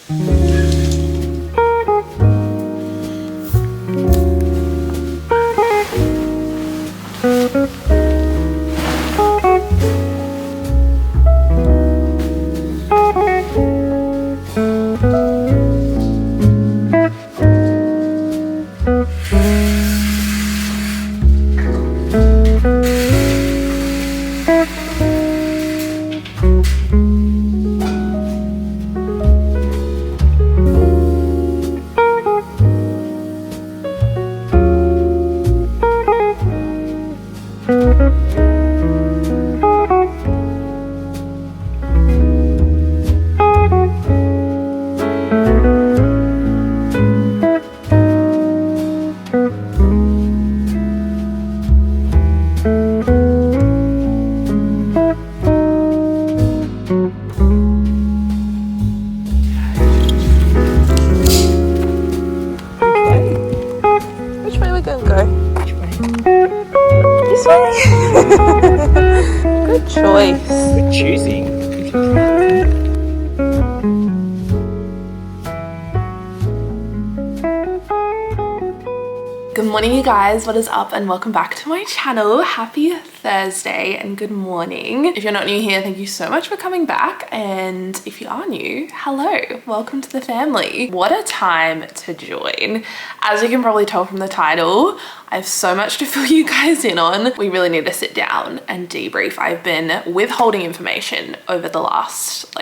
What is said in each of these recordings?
Good choice. Good choosing. Good morning, you guys. What is up? And welcome back to my channel. Happy Thursday and good morning. If you're not new here, thank you so much for coming back. And if you are new, hello, welcome to the family. What a time to join. As you can probably tell from the title, I have so much to fill you guys in on. We really need to sit down and debrief. I've been withholding information over the last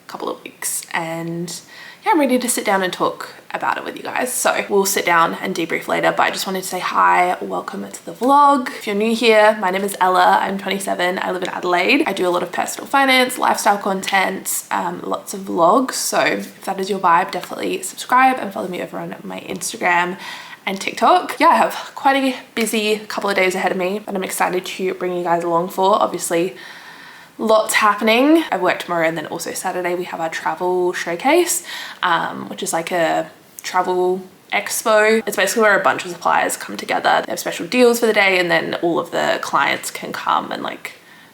couple of weeks, and yeah, I'm ready to sit down and talk about it with you guys. So we'll sit down and debrief later, but I just wanted to say hi, welcome to the vlog. If you're new here, my name is Ella, I'm 27, I live in Adelaide. I do a lot of personal finance, lifestyle content, lots of vlogs. So if that is your vibe, definitely subscribe and follow me over on my Instagram and TikTok. Yeah, I have quite a busy couple of days ahead of me that I'm excited to bring you guys along for. Obviously, lots happening. I work tomorrow, and then also Saturday we have our travel showcase, which is like a travel expo. It's basically where a bunch of suppliers come together. They have special deals for the day, and then all of the clients can come and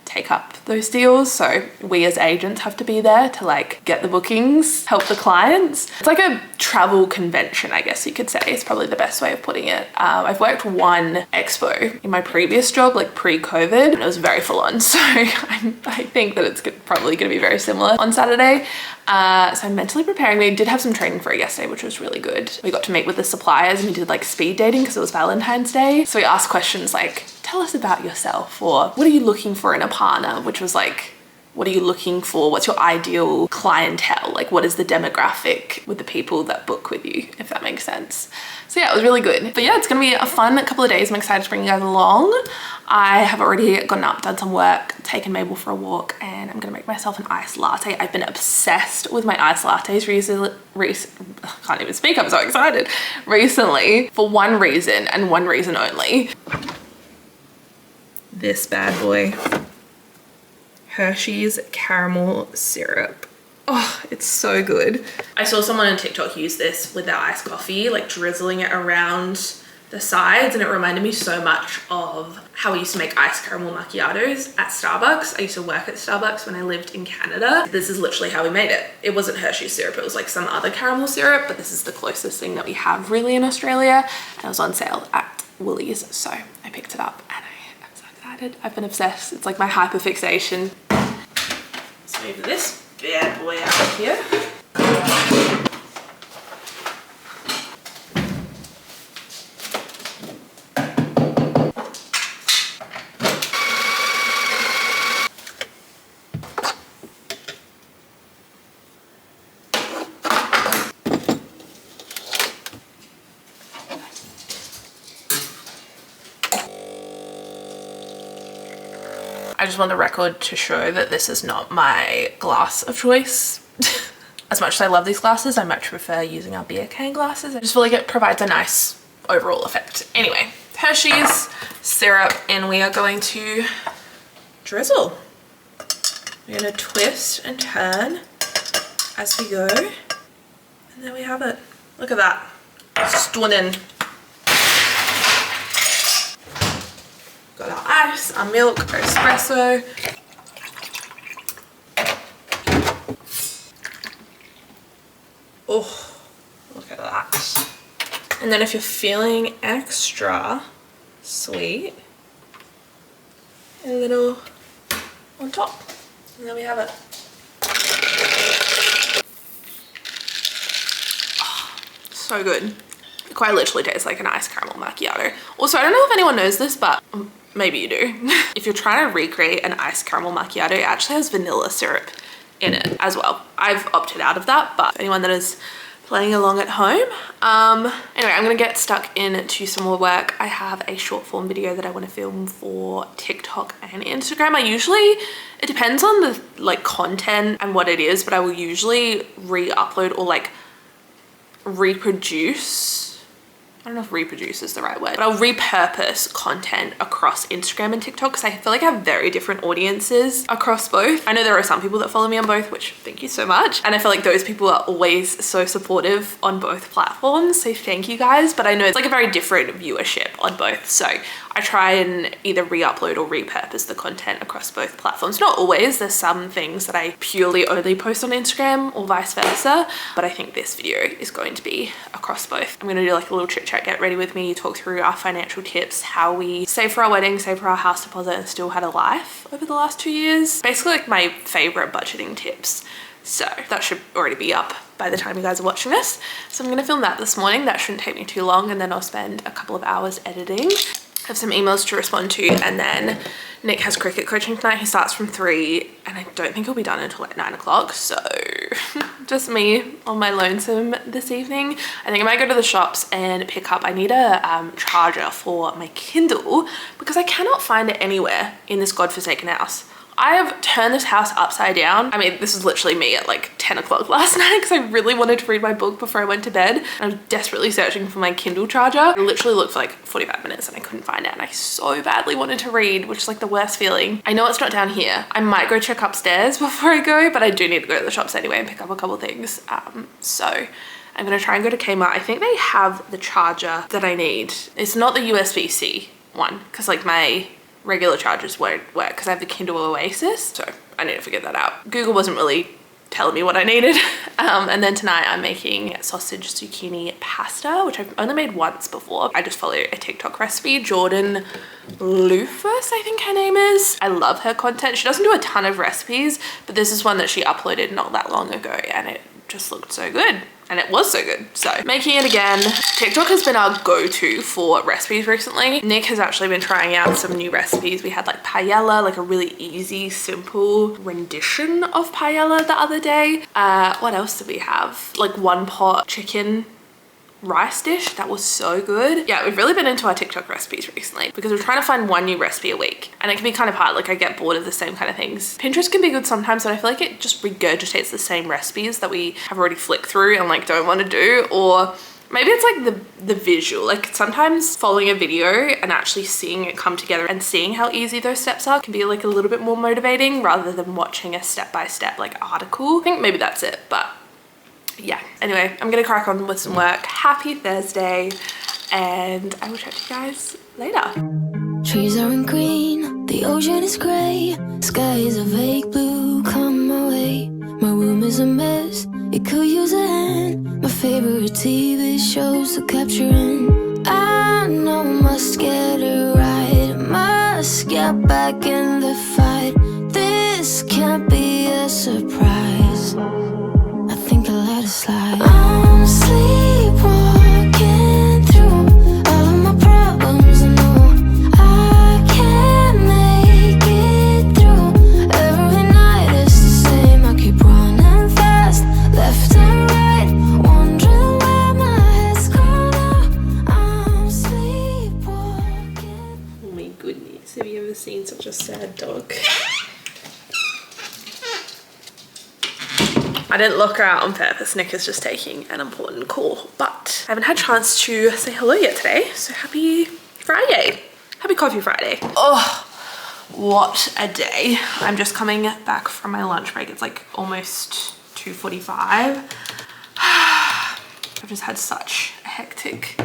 take up those deals. So we as agents have to be there to get the bookings, help the clients. It's like a travel convention, I guess you could say. It's probably the best way of putting it. I've worked one expo in my previous job, pre-COVID, and it was very full on. So I think that it's probably gonna be very similar on Saturday. So I'm mentally preparing. We did have some training for it yesterday, which was really good. We got to meet with the suppliers and we did speed dating because it was Valentine's Day. So we asked questions like, tell us about yourself, or what are you looking for in a partner? Which was what are you looking for? What's your ideal clientele? What is the demographic with the people that book with you, if that makes sense? So yeah, it was really good. But yeah, it's gonna be a fun couple of days. I'm excited to bring you guys along. I have already gotten up, done some work, taken Mabel for a walk, and I'm gonna make myself an iced latte. I've been obsessed with my iced lattes recently. I can't even speak, I'm so excited. Recently, for one reason and one reason only. This bad boy. Hershey's caramel syrup. Oh, it's so good. I saw someone on TikTok use this with their iced coffee, drizzling it around the sides, and it reminded me so much of how we used to make iced caramel macchiatos at Starbucks. I used to work at Starbucks when I lived in Canada. This is literally how we made it. It wasn't Hershey's syrup, it was some other caramel syrup, but this is the closest thing that we have really in Australia, and it was on sale at Woolies, so I picked it up and I am so excited. I've been obsessed. It's my hyperfixation. Let's move this bad boy out of here. I just want the record to show that this is not my glass of choice. As much as I love these glasses, I much prefer using our beer can glasses. I just feel like it provides a nice overall effect. Anyway, Hershey's syrup, and we are going to drizzle. We're gonna twist and turn as we go. And there we have it. Look at that. Stunning. Got our ice, our milk, our espresso. Oh, look at that. And then if you're feeling extra sweet, a little on top. And there we have it. Oh, so good. It quite literally tastes like an iced caramel macchiato. Also, I don't know if anyone knows this, but maybe you do. If you're trying to recreate an iced caramel macchiato, it actually has vanilla syrup in it as well. I've opted out of that, but anyone that is playing along at home. Anyway, I'm gonna get stuck into some more work. I have a short form video that I want to film for TikTok and Instagram. It depends on the like content and what it is, but I will usually re-upload or like reproduce. I don't know if reproduce is the right word, but I'll repurpose content across Instagram and TikTok because I feel like I have very different audiences across both. I know there are some people that follow me on both, which thank you so much. And I feel like those people are always so supportive on both platforms. So thank you guys. But I know it's like a very different viewership on both. So I try and either re-upload or repurpose the content across both platforms. Not always, there's some things that I purely only post on Instagram or vice versa. But I think this video is going to be across both. I'm gonna do like a little chit chat, get ready with me, talk through our financial tips, how we save for our wedding, save for our house deposit and still had a life over the last 2 years. Basically like my favorite budgeting tips. So that should already be up by the time you guys are watching this. So I'm gonna film that this morning. That shouldn't take me too long and then I'll spend a couple of hours editing. I have some emails to respond to and then Nick has cricket coaching tonight. He starts from 3 and I don't think he'll be done until like 9 o'clock. So just me on my lonesome this evening. I think I might go to the shops and pick up, I need a charger for my Kindle because I cannot find it anywhere in this godforsaken house. I have turned this house upside down. I mean, this is literally me at like 10 o'clock last night because I really wanted to read my book before I went to bed. I was desperately searching for my Kindle charger. I literally looked for like 45 minutes and I couldn't find it. And I so badly wanted to read, which is like the worst feeling. I know it's not down here. I might go check upstairs before I go, but I do need to go to the shops anyway and pick up a couple things. So I'm gonna try and go to Kmart. I think they have the charger that I need. It's not the USB-C one because like my regular chargers won't work because I have the Kindle Oasis, so I need to figure that out. Google wasn't really telling me what I needed. And then tonight I'm making sausage zucchini pasta, which I've only made once before. I just follow a TikTok recipe, Jordan Lufus, I think her name is. I love her content. She doesn't do a ton of recipes, but this is one that she uploaded not that long ago and it just looked so good. And it was so good. So making it again. TikTok has been our go-to for recipes recently. Nick has actually been trying out some new recipes. We had like paella, like a really easy, simple rendition of paella the other day. What else did we have? Like one pot chicken rice dish that was so good. Yeah, we've really been into our TikTok recipes recently because we're trying to find one new recipe a week and it can be kind of hard. Like I get bored of the same kind of things. Pinterest can be good sometimes, but I feel like it just regurgitates the same recipes that we have already flicked through and like don't want to do. Or maybe it's like the visual. Like sometimes following a video and actually seeing it come together and seeing how easy those steps are can be like a little bit more motivating rather than watching a step-by-step like article. I think maybe that's it, but yeah, anyway, I'm gonna crack on with some work. Happy Thursday, and I will chat to you guys later. Trees aren't green, the ocean is grey, sky is a vague blue, come my way. My room is a mess, it could use a hand. My favorite TV shows to capture in. I know must get it right, must get back in the fight. This can't be a surprise, I think I let it slide. I'm sleepwalking through all of my problems. I know I can't make it through. Every night it's the same. I keep running fast, left and right, wondering where my head's gone now. I'm sleepwalking. Oh my goodness, have you ever seen such a sad dog? I didn't lock her out on purpose. Nick is just taking an important call, but I haven't had a chance to say hello yet today. So happy Friday. Happy Coffee Friday. Oh, what a day. I'm just coming back from my lunch break. It's like almost 2:45. I've just had such a hectic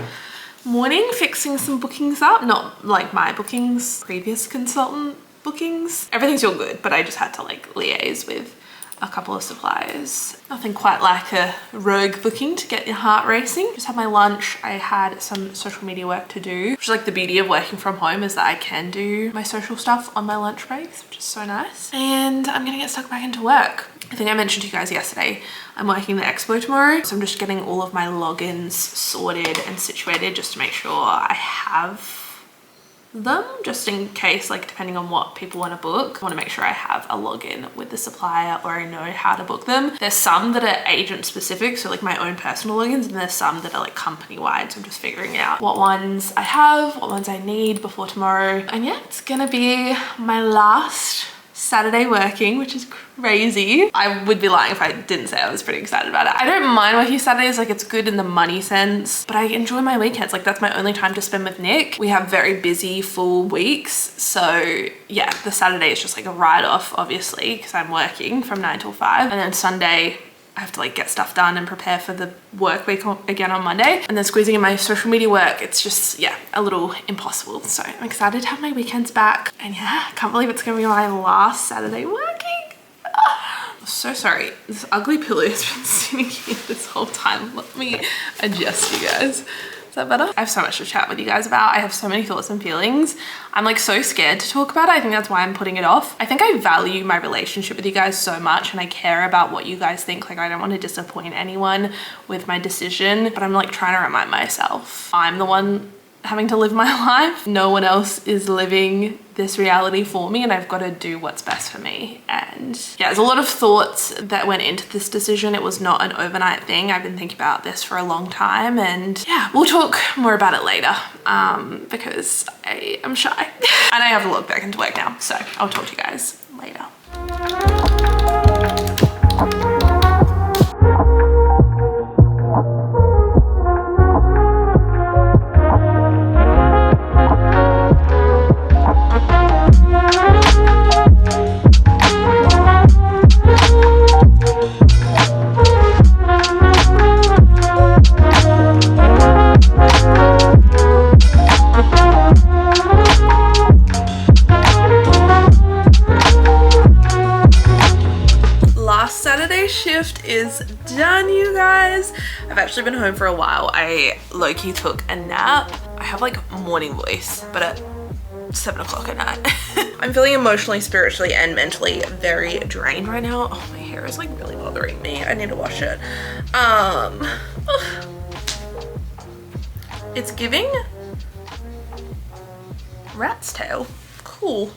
morning fixing some bookings up. Not like my bookings, previous consultant bookings. Everything's all good, but I just had to like liaise with a couple of supplies. Nothing quite like a rogue booking to get your heart racing. Just had my lunch. I had some social media work to do, which is like the beauty of working from home, is that I can do my social stuff on my lunch breaks, which is so nice. And I'm gonna get stuck back into work. I think I mentioned to you guys yesterday, I'm working the expo tomorrow. So I'm just getting all of my logins sorted and situated just to make sure I have them, just in case, like depending on what people want to book. I want to make sure I have a login with the supplier, or I know how to book them. There's some that are agent specific, so like my own personal logins, and there's some that are like company wide. So I'm just figuring out what ones I have, what ones I need before tomorrow. And yeah, it's gonna be my last Saturday working, which is crazy. I would be lying if I didn't say I was pretty excited about it. I don't mind working Saturdays, like it's good in the money sense, but I enjoy my weekends. Like that's my only time to spend with Nick. We have very busy full weeks. So yeah, the Saturday is just like a write-off, obviously, because I'm working from 9 till 5. And then Sunday, I have to like get stuff done and prepare for the work week again on Monday. And then squeezing in my social media work, it's just, yeah, a little impossible. So I'm excited to have my weekends back. And yeah, I can't believe it's gonna be my last Saturday working. So sorry, this ugly pillow has been sitting here this whole time. Let me adjust you guys. Is that better? I have so much to chat with you guys about. I have so many thoughts and feelings. I'm like so scared to talk about it. I think that's why I'm putting it off. I think I value my relationship with you guys so much, and I care about what you guys think. Like I don't want to disappoint anyone with my decision, but I'm like trying to remind myself I'm the one having to live my life. No one else is living this reality for me, and I've got to do what's best for me. And yeah, there's a lot of thoughts that went into this decision. It was not an overnight thing. I've been thinking about this for a long time, and yeah, we'll talk more about it later because I am shy and I have to log back into work now. So I'll talk to you guys later. Shift is done, you guys. I've actually been home for a while. I low-key took a nap. I have like morning voice, but at 7 o'clock at night. I'm feeling emotionally, spiritually, and mentally very drained right now. Oh, my hair is like really bothering me. I need to wash it. It's giving rat's tail. Cool.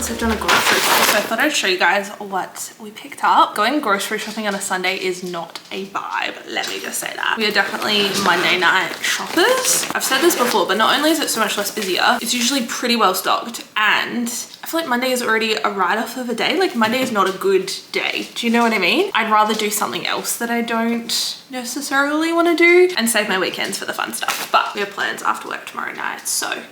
I've done a grocery haul, so I thought I'd show you guys what we picked up. Going grocery shopping on a Sunday is not a vibe, let me just say that. We are definitely Monday night shoppers. I've said this before, but not only is it so much less busier, it's usually pretty well stocked, and I feel like Monday is already a write-off of a day. Like Monday is not a good day. Do you know what I mean? I'd rather do something else that I don't necessarily want to do and save my weekends for the fun stuff. But we have plans after work tomorrow night, so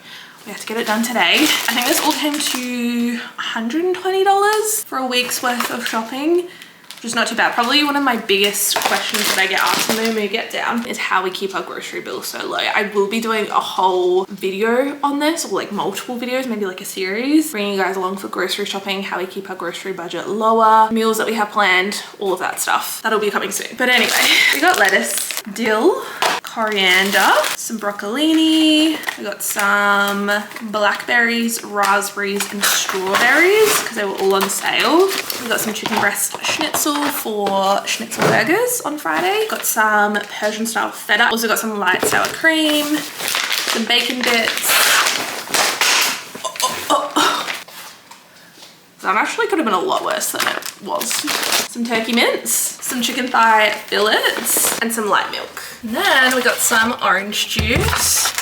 we have to get it done today. I think this all came to $120 for a week's worth of shopping, which is not too bad. Probably one of my biggest questions that I get asked when we get down is how we keep our grocery bill so low. I will be doing a whole video on this, or like multiple videos, maybe like a series, bringing you guys along for grocery shopping, how we keep our grocery budget lower, meals that we have planned, all of that stuff. That'll be coming soon. But anyway, we got lettuce, dill, coriander, some broccolini, we got some blackberries, raspberries, and strawberries because they were all on sale. We got some chicken breast schnitzel for schnitzel burgers on Friday. Got some Persian style feta. Also got some light sour cream, some bacon bits. That actually could have been a lot worse than it was. Some turkey mince, some chicken thigh fillets, and some light milk. And then we got some orange juice,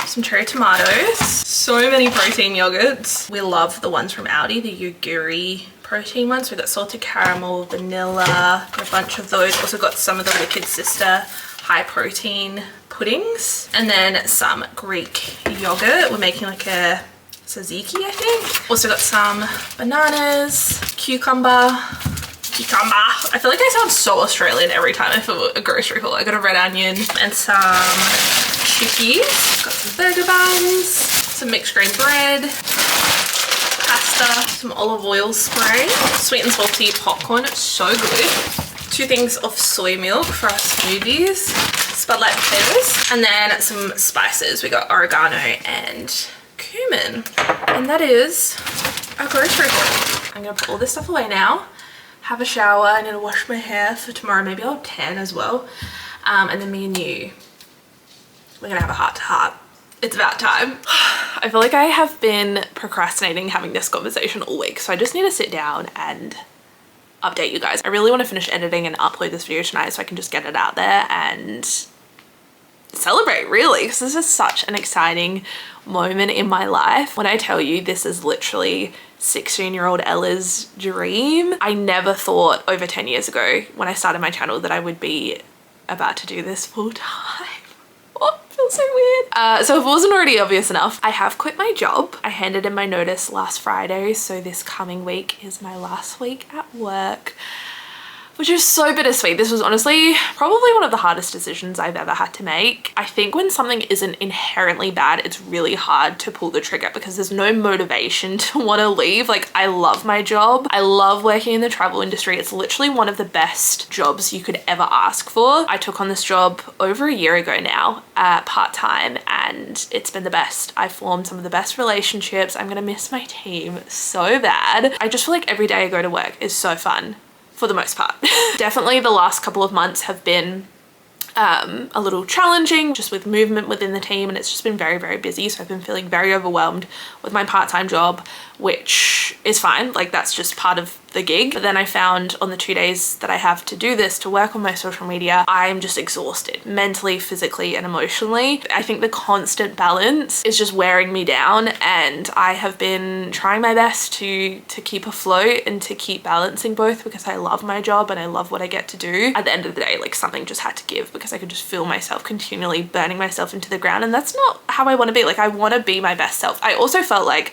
some cherry tomatoes, so many protein yogurts. We love the ones from Aldi, the yoguri protein ones. We got salted caramel, vanilla, a bunch of those. Also got some of the Wicked Sister high protein puddings, and then some Greek yogurt. We're making like a tzatziki, I think. Also got some bananas, cucumber. I feel like I sound so Australian every time I fill a grocery haul. I got a red onion and some chickpeas. Got some burger buns, some mixed grain bread, pasta, some olive oil spray, sweet and salty popcorn. It's so good. 2 things of soy milk for our smoothies, spotlight potatoes, and then some spices. We got oregano and cumin. And that is our grocery haul. I'm gonna put all this stuff away now. Have a shower. I need to wash my hair for tomorrow. Maybe I'll tan as well. And then me and you, we're gonna have a heart-to-heart. It's about time. I feel like I have been procrastinating having this conversation all week, so I just need to sit down and update you guys. I really want to finish editing and upload this video tonight so I can just get it out there and celebrate, really, because this is such an exciting moment in my life. When I tell you, this is literally 16-year-old Ella's dream. I never thought over 10 years ago when I started my channel that I would be about to do this full time. Oh, it feels so weird. So if it wasn't already obvious enough, I have quit my job. I handed in my notice last Friday, so this coming week is my last week at work, which is so bittersweet. This was honestly probably one of the hardest decisions I've ever had to make. I think when something isn't inherently bad, it's really hard to pull the trigger because there's no motivation to want to leave. Like, I love my job. I love working in the travel industry. It's literally one of the best jobs you could ever ask for. I took on this job over a year ago now, part-time, and it's been the best. I've formed some of the best relationships. I'm gonna miss my team so bad. I just feel like every day I go to work is so fun. For the most part. Definitely the last couple of months have been a little challenging just with movement within the team, and it's just been very, very busy. So I've been feeling very overwhelmed with my part-time job, which is fine. Like, that's just part of the gig. But then I found on the 2 days that I have to do this, to work on my social media, I'm just exhausted mentally, physically, and emotionally. I think the constant balance is just wearing me down, and I have been trying my best to keep afloat and to keep balancing both because I love my job and I love what I get to do. At the end of the day, like, something just had to give because I could just feel myself continually burning myself into the ground, and that's not how I want to be. Like, I want to be my best self. I also felt like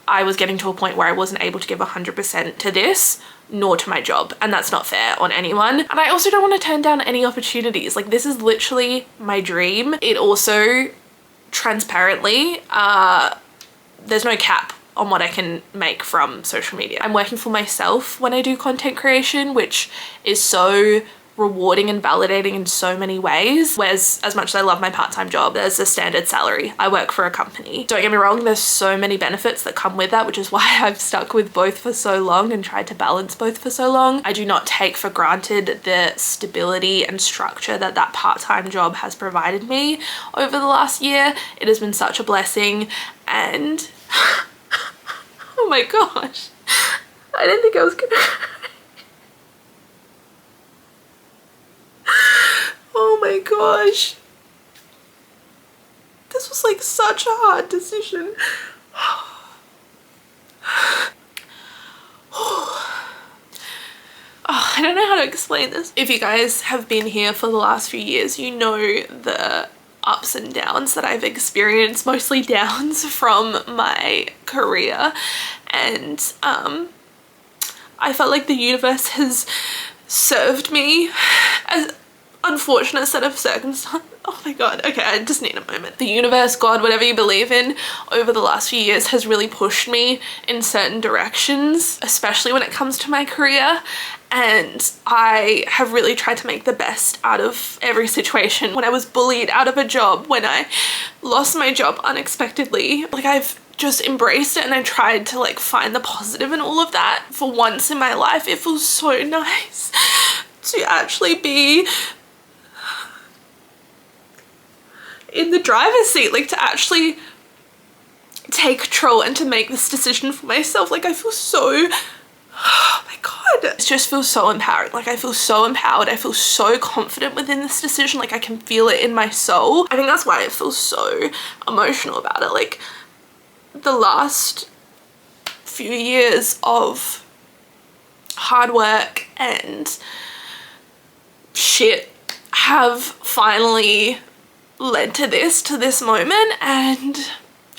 I was getting to a point where I wasn't able to give 100% to this nor to my job, and that's not fair on anyone. And I also don't want to turn down any opportunities. Like, this is literally my dream. It also, transparently, there's no cap on what I can make from social media. I'm working for myself when I do content creation, which is so rewarding and validating in so many ways. Whereas as much as I love my part-time job, there's a standard salary. I work for a company. Don't get me wrong, there's so many benefits that come with that, which is why I've stuck with both for so long and tried to balance both for so long. I do not take for granted the stability and structure that that part-time job has provided me over the last year. It has been such a blessing, and oh my gosh, I didn't think I was gonna oh my gosh, this was like such a hard decision. Oh, I don't know how to explain this. If you guys have been here for the last few years, you know the ups and downs that I've experienced, mostly downs from my career, and I felt like the universe has served me as unfortunate set of circumstances. Oh my god, okay, I just need a moment. The universe, God, whatever you believe in, over the last few years has really pushed me in certain directions, especially when it comes to my career, and I have really tried to make the best out of every situation. When I was bullied out of a job, when I lost my job unexpectedly, like, I've just embraced it and I tried to like find the positive in all of that. For once in my life, it feels so nice to actually be in the driver's seat, like to actually take control and to make this decision for myself. Like, I feel so, oh my god, it just feels so empowering. Like, I feel so empowered. I feel so confident within this decision. Like, I can feel it in my soul. I think that's why I feel so emotional about it. Like, the last few years of hard work and shit have finally led to this moment, and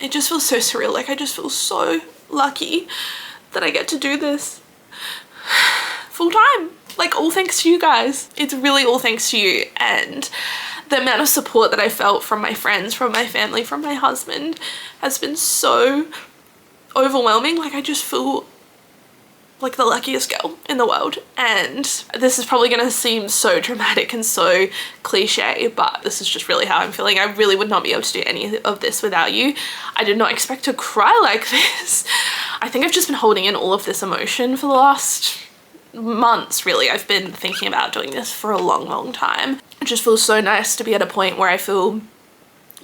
it just feels so surreal. Like I just feel so lucky that I get to do this full time. Like all thanks to you guys. It's really all thanks to you, and the amount of support that I felt from my friends, from my family, from my husband has been so overwhelming. Like I just feel like the luckiest girl in the world. And this is probably gonna seem so dramatic and so cliche, but this is just really how I'm feeling. I really would not be able to do any of this without you. I did not expect to cry like this. I think I've just been holding in all of this emotion for the last months, really. I've been thinking about doing this for a long time. It just feels so nice to be at a point where I feel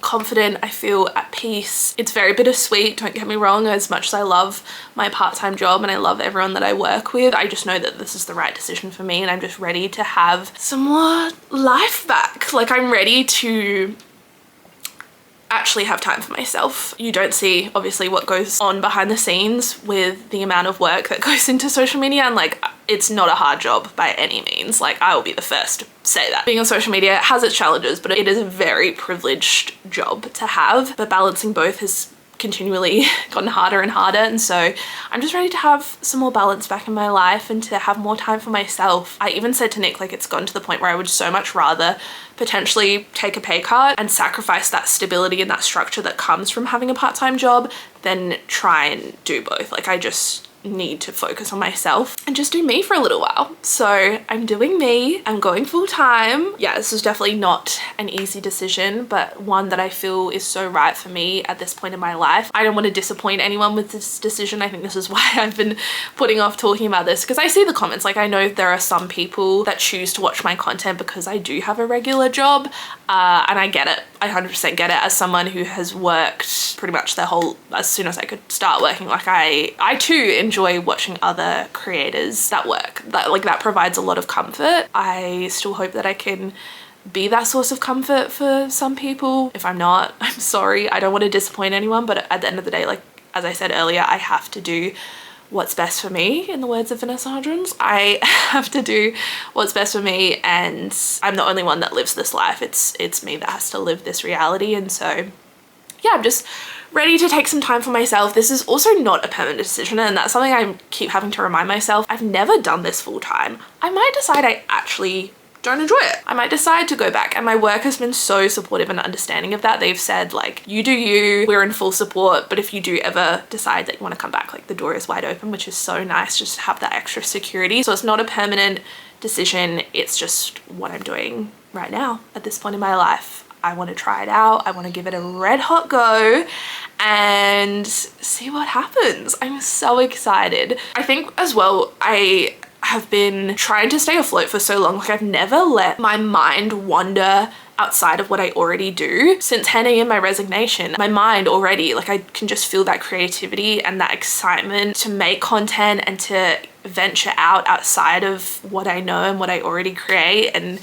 confident, I feel at peace. It's very bittersweet, don't get me wrong. As much as I love my part-time job and I love everyone that I work with, I just know that this is the right decision for me, and I'm just ready to have some more life back. Like I'm ready to actually have time for myself. You don't see obviously what goes on behind the scenes with the amount of work that goes into social media, and like it's not a hard job by any means. Like I will be the first to say that. Being on social media has its challenges, but it is a very privileged job to have. But balancing both has continually gotten harder and harder, and so I'm just ready to have some more balance back in my life and to have more time for myself. I even said to Nick, like it's gotten to the point where I would so much rather potentially take a pay cut and sacrifice that stability and that structure that comes from having a part-time job than try and do both. Like I just need to focus on myself and just do me for a little while. So I'm doing me, I'm going full time. Yeah, this is definitely not an easy decision, but one that I feel is so right for me at this point in my life. I don't want to disappoint anyone with this decision. I think this is why I've been putting off talking about this, because I see the comments. Like I know there are some people that choose to watch my content because I do have a regular job, and I get it. I 100% get it as someone who has worked pretty much their whole, as soon as I could start working. Like I too enjoy watching other creators that work. That provides a lot of comfort. I still hope that I can be that source of comfort for some people. If I'm not, I'm sorry. I don't want to disappoint anyone, but at the end of the day, like as I said earlier, I have to do what's best for me, in the words of Vanessa Hudgens. I have to do what's best for me, and I'm the only one that lives this life. It's me that has to live this reality. And so yeah, I'm just ready to take some time for myself. This is also not a permanent decision, and that's something I keep having to remind myself. I've never done this full time. I might decide I actually don't enjoy it. I might decide to go back, and my work has been so supportive and understanding of that. They've said like, you do you, we're in full support, but if you do ever decide that you want to come back, like the door is wide open, which is so nice just to have that extra security. So it's not a permanent decision, it's just what I'm doing right now at this point in my life. I want to try it out. I want to give it a red hot go and see what happens. I'm so excited. I think as well, I have been trying to stay afloat for so long. Like I've never let my mind wander outside of what I already do. Since handing in my resignation, my mind already, like I can just feel that creativity and that excitement to make content and to venture outside of what I know and what I already create. And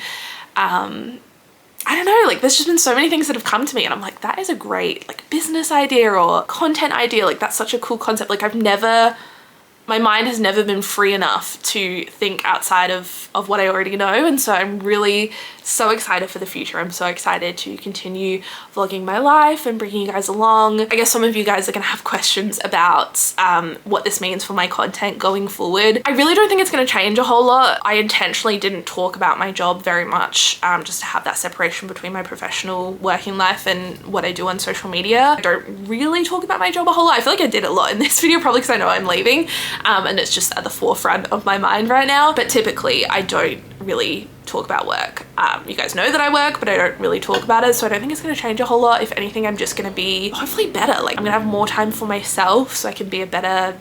I don't know, like there's just been so many things that have come to me, and I'm like, that is a great like business idea or content idea. Like that's such a cool concept. Like my mind has never been free enough to think outside of what I already know. And so I'm really so excited for the future. I'm so excited to continue vlogging my life and bringing you guys along. I guess some of you guys are gonna have questions about what this means for my content going forward. I really don't think it's gonna change a whole lot. I intentionally didn't talk about my job very much, just to have that separation between my professional working life and what I do on social media. I don't really talk about my job a whole lot. I feel like I did a lot in this video, probably because I know I'm leaving, and it's just at the forefront of my mind right now. But typically I don't really talk about work. You guys know that I work, but I don't really talk about it, so I don't think it's going to change a whole lot. If anything, I'm just going to be hopefully better. Like I'm gonna have more time for myself so I can be a better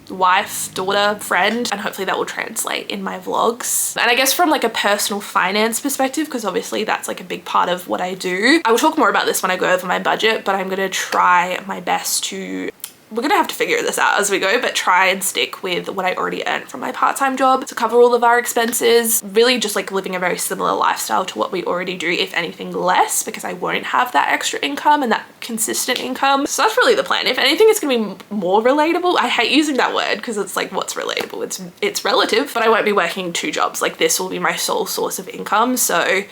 wife, daughter, friend, and hopefully that will translate in my vlogs. And I guess from like a personal finance perspective, because obviously that's like a big part of what I do, I will talk more about this when I go over my budget, but I'm gonna try my best to, we're gonna have to figure this out as we go, but try and stick with what I already earned from my part-time job to cover all of our expenses. Really just like living a very similar lifestyle to what we already do, if anything less, because I won't have that extra income and that consistent income. So that's really the plan. If anything, it's gonna be more relatable. I hate using that word because it's like, what's relatable? It's relative, but I won't be working 2 jobs. Like this will be my sole source of income. So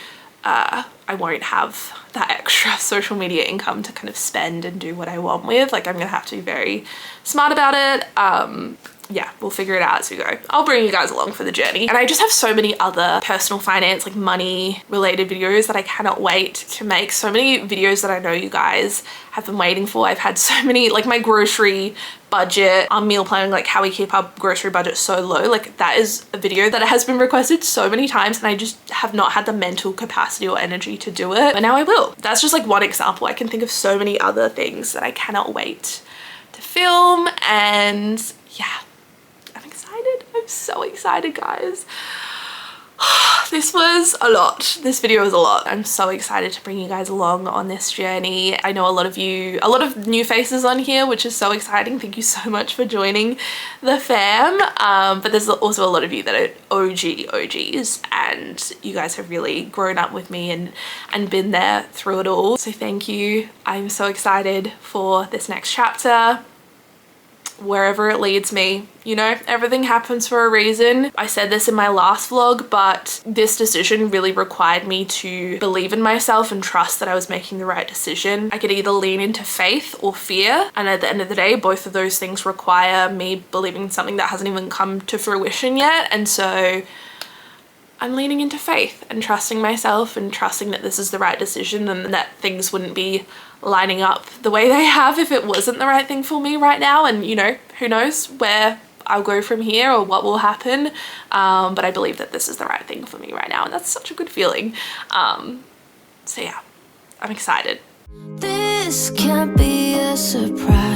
I won't have that extra social media income to kind of spend and do what I want with. Like, I'm gonna have to be very smart about it. Yeah, we'll figure it out as we go. I'll bring you guys along for the journey. And I just have so many other personal finance, like money related videos that I cannot wait to make. So many videos that I know you guys have been waiting for. I've had so many, like my grocery budget, meal planning, like how we keep our grocery budget so low. Like that is a video that has been requested so many times and I just have not had the mental capacity or energy to do it. But now I will. That's just like one example. I can think of so many other things that I cannot wait to film, and yeah, I'm so excited, guys. This was a lot. This video was a lot. I'm so excited to bring you guys along on this journey. I know a lot of new faces on here, which is so exciting. Thank you so much for joining the fam. But there's also a lot of you that are OGs, and you guys have really grown up with me and been there through it all. So thank you. I'm so excited for this next chapter. Wherever it leads me, you know, everything happens for a reason. I said this in my last vlog, but this decision really required me to believe in myself and trust that I was making the right decision. I could either lean into faith or fear, and at the end of the day, both of those things require me believing in something that hasn't even come to fruition yet. And so I'm leaning into faith and trusting myself and trusting that this is the right decision and that things wouldn't be lining up the way they have if it wasn't the right thing for me right now. And you know, who knows where I'll go from here or what will happen, but I believe that this is the right thing for me right now, and that's such a good feeling. So yeah, I'm excited. This can't be a surprise.